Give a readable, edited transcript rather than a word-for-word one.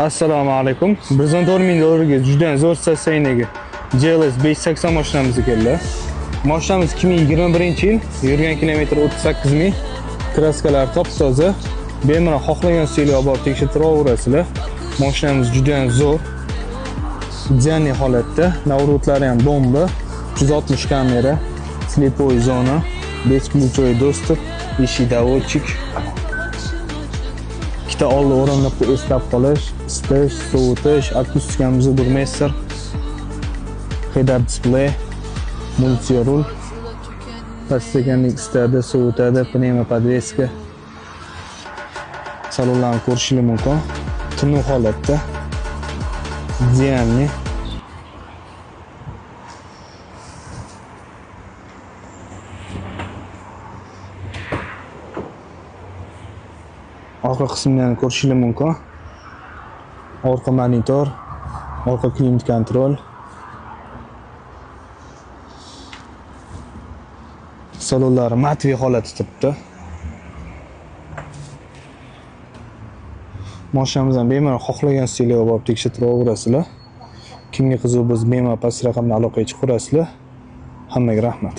Assalomu alaykum. $140,000 ga juda zo'r sassaynagi GLS 580 mashinamiz keldi. Mashinamiz 2021-yil, yurgan kilometr 38,000. Kraskalar top-toza. Bemalol xohlagan stilga olib tekshirtiraverasizlar. Mashinamiz juda zo'r. Ideal holatda, navrutlari ham bomba, 160 kamera, slepoy zona, beskluchoy доступ, eshik davolchik. Ikkita oldi o'rindiqni eslab qolish, isitish, sovutish, akustikamizni burmester, head-up display, multirul, pastdagilik isitadi, sovutadi, pnevmo podveska. Salonlarni ko'rishingiz mumkin. Tunni holatda. Idealni. Orqa qismini ko'rishingiz mumkin. Orqa monitor, orqa klimat kontrol. Salonlar matviy holatda turibdi. Mashinamizdan bemalol xohlagan stilga olib tekshirtiraverasizlar. Kimga qiziq bo'lsa bemalol past raqamli aloqaga chiqarasizlar. Hammaga rahmat.